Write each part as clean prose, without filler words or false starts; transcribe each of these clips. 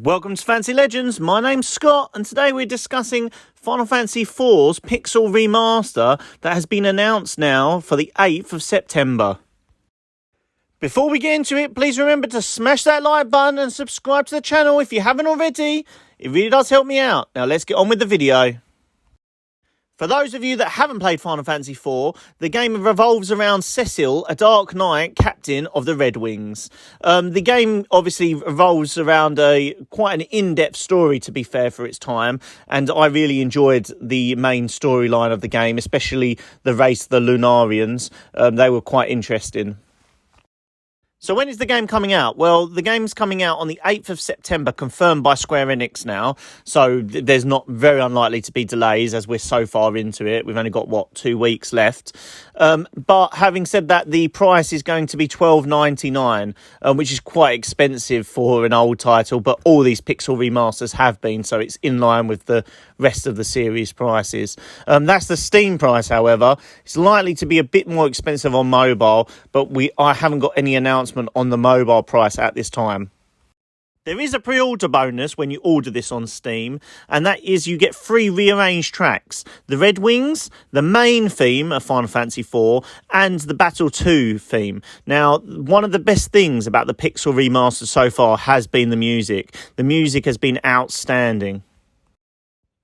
Welcome to Fantasy Legends, my name's Scott, and today we're discussing Final Fantasy IV's Pixel Remaster that has been announced now for the 8th of September. Before we get into it, please remember to smash that like button and subscribe to the channel if you haven't already. It really does help me out. Now let's get on with the video. For those of you that haven't played Final Fantasy IV, the game revolves around Cecil, a Dark Knight captain of the Red Wings. The game obviously revolves around quite an in-depth story, to be fair, for its time, and I really enjoyed the main storyline of the game, especially the race of the Lunarians. They were quite interesting. So when is the game coming out? Well, the game's coming out on the 8th of September, confirmed by Square Enix now. So there's not very unlikely to be delays as we're so far into it. We've only got, 2 weeks left. But having said that, the price is going to be $12.99, which is quite expensive for an old title. But all these Pixel remasters have been, so it's in line with the rest of the series prices. That's the Steam price, however. It's likely to be a bit more expensive on mobile, but I haven't got any announcement on the mobile price at this time. There is a pre-order bonus when you order this on Steam, and that is you get 3 rearranged tracks. The Red Wings, the main theme of Final Fantasy IV, and the Battle 2 theme. Now, one of the best things about the Pixel remaster so far has been the music. The music has been outstanding.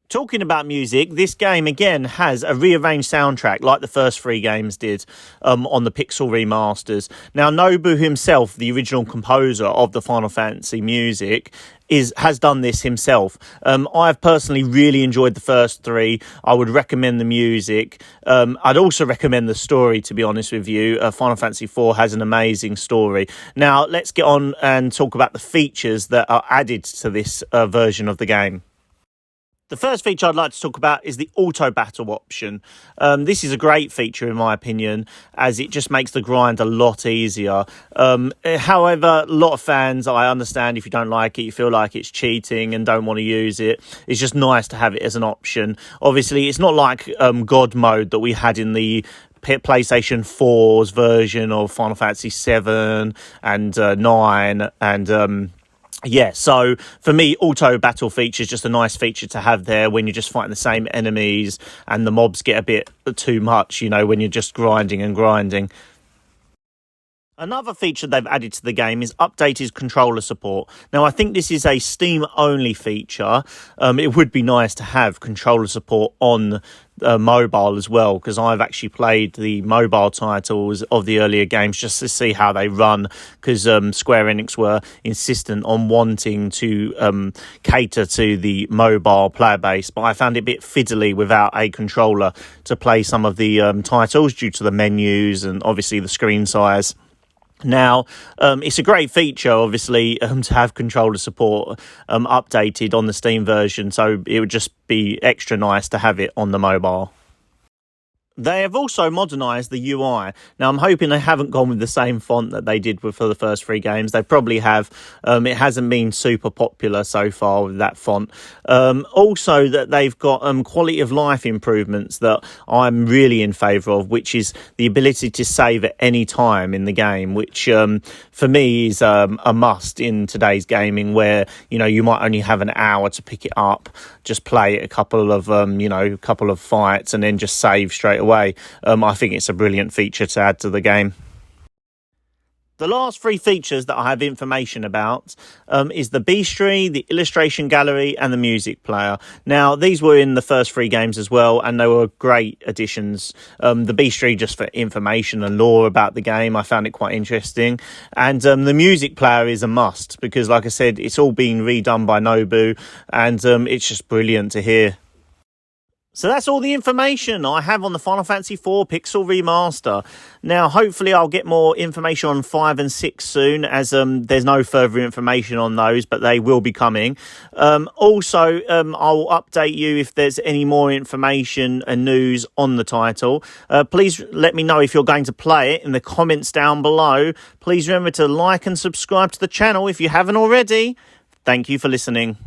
Talking about music, this game again has a rearranged soundtrack like the first 3 games did on the Pixel remasters. Now, Nobu himself, the original composer of the Final Fantasy music, has done this himself. I've personally really enjoyed the first 3. I would recommend the music. I'd also recommend the story, to be honest with you. Final Fantasy IV has an amazing story. Now, let's get on and talk about the features that are added to this version of the game. The first feature I'd like to talk about is the auto battle option. This is a great feature in my opinion, as it just makes the grind a lot easier. However, a lot of fans, I understand if you don't like it, you feel like it's cheating and don't want to use it. It's just nice to have it as an option. Obviously, it's not like God mode that we had in the PlayStation 4's version of Final Fantasy 7 and 9 and yeah, so for me, auto battle feature is just a nice feature to have there when you're just fighting the same enemies and the mobs get a bit too much, when you're just grinding and grinding. Another feature they've added to the game is updated controller support. Now, I think this is a Steam-only feature. It would be nice to have controller support on mobile as well, because I've actually played the mobile titles of the earlier games just to see how they run, because Square Enix were insistent on wanting to cater to the mobile player base, but I found it a bit fiddly without a controller to play some of the titles due to the menus and obviously the screen size. Now, it's a great feature, obviously, to have controller support updated on the Steam version, so it would just be extra nice to have it on the mobile. They have also modernised the UI. Now, I'm hoping they haven't gone with the same font that they did for the first 3 games. They probably have. It hasn't been super popular so far with that font. Also, that they've got quality of life improvements that I'm really in favour of, which is the ability to save at any time in the game, which for me is a must in today's gaming, where you might only have an hour to pick it up, just play a couple of fights, and then just save straight away. I think it's a brilliant feature to add to the game. The last 3 features that I have information about is the bestiary, the illustration gallery, and the music player. Now, these were in the first 3 games as well, and they were great additions. The bestiary just for information and lore about the game. I found it quite interesting. And the music player is a must, because, like I said, it's all been redone by Nobu, and it's just brilliant to hear. So that's all the information I have on the Final Fantasy IV Pixel Remaster. Now, hopefully I'll get more information on 5 and 6 soon, as there's no further information on those, but they will be coming. Also, I'll update you if there's any more information and news on the title. Please let me know if you're going to play it in the comments down below. Please remember to like and subscribe to the channel if you haven't already. Thank you for listening.